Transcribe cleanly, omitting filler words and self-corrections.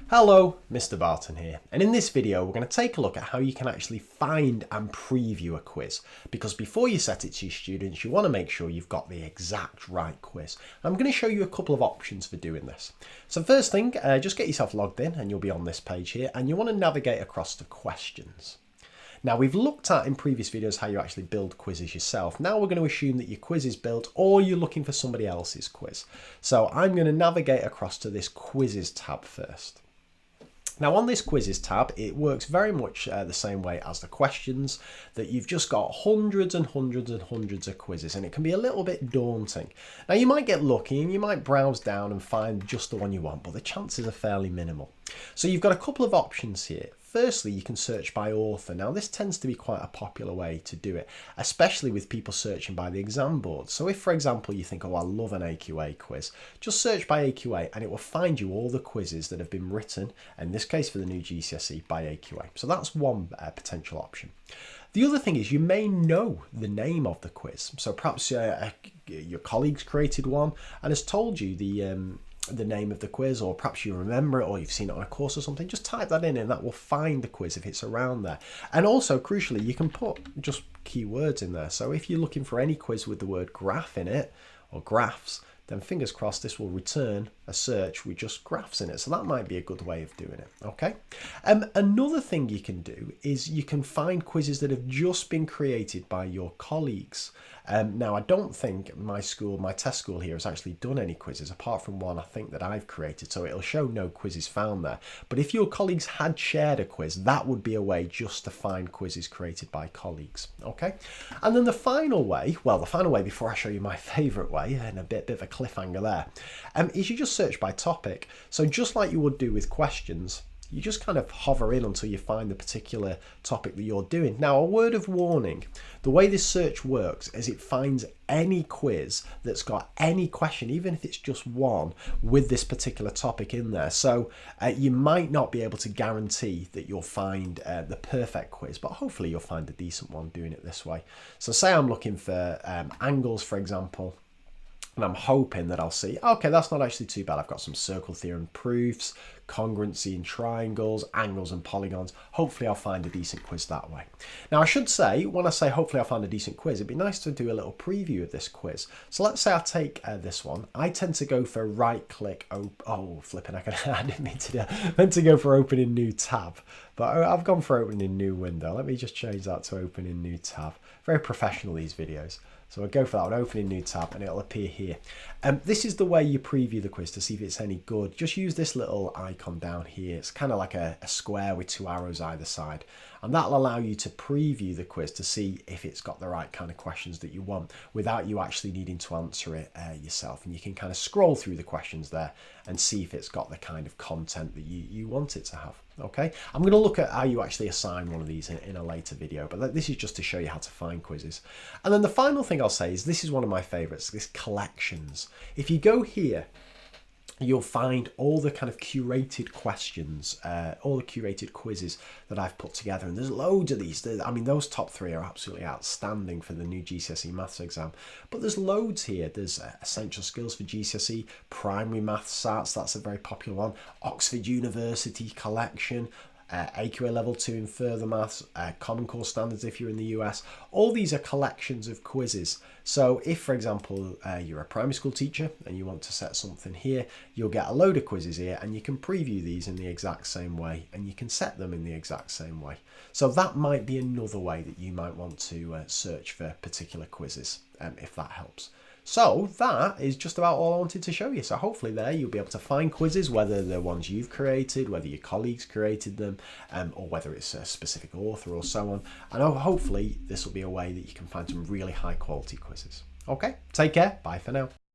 Hello, Mr. Barton here, and in this video we're going to take a look at how you can actually find and preview a quiz, because before you set it to your students you want to make sure you've got the exact right quiz. I'm going to show you a couple of options for doing this. So first thing, just get yourself logged in and you'll be on this page here, and you want to navigate across to questions. Now we've looked at in previous videos how you actually build quizzes yourself. Now we're going to assume that your quiz is built or you're looking for somebody else's quiz. So I'm going to navigate across to this quizzes tab first. Now on this quizzes tab, it works very much the same way as the questions, that you've just got hundreds and hundreds and hundreds of quizzes, and it can be a little bit daunting. Now you might get lucky and you might browse down and find just the one you want, but the chances are fairly minimal. So you've got a couple of options here. Firstly, you can search by author. Now this tends to be quite a popular way to do it, especially with people searching by the exam board. So if, for example, you think, oh, I love an AQA quiz, just search by AQA and it will find you all the quizzes that have been written, in this case for the new GCSE, by AQA. So that's one potential option. The other thing is you may know the name of the quiz. So perhaps your colleague's created one and has told you the name of the quiz, or perhaps you remember it or you've seen it on a course or something. Just type that in and that will find the quiz if it's around there. And also, crucially, you can put just keywords in there. So if you're looking for any quiz with the word graph in it or graphs, then fingers crossed this will return a search with just graphs in it. So that might be a good way of doing it. Okay. Another thing you can do is you can find quizzes that have just been created by your colleagues. Now I don't think my test school here has actually done any quizzes apart from one I think that I've created, so it'll show no quizzes found there. But if your colleagues had shared a quiz, that would be a way just to find quizzes created by colleagues. Okay. And then the final way before I show you my favorite way, and a bit of a cliffhanger there, is you just search by topic. So just like you would do with questions, you just kind of hover in until you find the particular topic that you're doing. Now, a word of warning, the way this search works is it finds any quiz that's got any question, even if it's just one, with this particular topic in there. So you might not be able to guarantee that you'll find the perfect quiz, but hopefully you'll find a decent one doing it this way. So say I'm looking for angles, for example, and I'm hoping that I'll see, okay, that's not actually too bad. I've got some circle theorem proofs, congruency in triangles, angles and polygons. Hopefully I'll find a decent quiz that way. Now I should say, when I say hopefully I'll find a decent quiz, it'd be nice to do a little preview of this quiz. So let's say I take this one. I tend to go for right click, flipping, I didn't mean to do that. I meant to go for open in new tab, but I've gone for open in new window. Let me just change that to open in new tab. Very professional, these videos. So I'll go for that one, open in new tab, and it'll appear here. This is the way you preview the quiz to see if it's any good. Just use this little icon down here. It's kind of like a square with two arrows either side. And that'll allow you to preview the quiz to see if it's got the right kind of questions that you want without you actually needing to answer it yourself. And you can kind of scroll through the questions there and see if it's got the kind of content that you want it to have. Okay, I'm going to look at how you actually assign one of these in a later video, but this is just to show you how to find quizzes. And then the final thing I'll say is this is one of my favorites, this collections. If you go here, you'll find all the kind of curated questions, all the curated quizzes that I've put together. And there's loads of these. I mean, those top three are absolutely outstanding for the new GCSE maths exam. But there's loads here. There's essential skills for GCSE, primary maths SATs, that's a very popular one. Oxford University collection. AQA level 2 in further maths, common core standards if you're in the US. All these are collections of quizzes. So if, for example, you're a primary school teacher and you want to set something here, you'll get a load of quizzes here and you can preview these in the exact same way and you can set them in the exact same way. So that might be another way that you might want to search for particular quizzes, if that helps. So that is just about all I wanted to show you. So hopefully there you'll be able to find quizzes, whether they're ones you've created, whether your colleagues created them, or whether it's a specific author or so on. And hopefully this will be a way that you can find some really high quality quizzes. Okay, take care. Bye for now.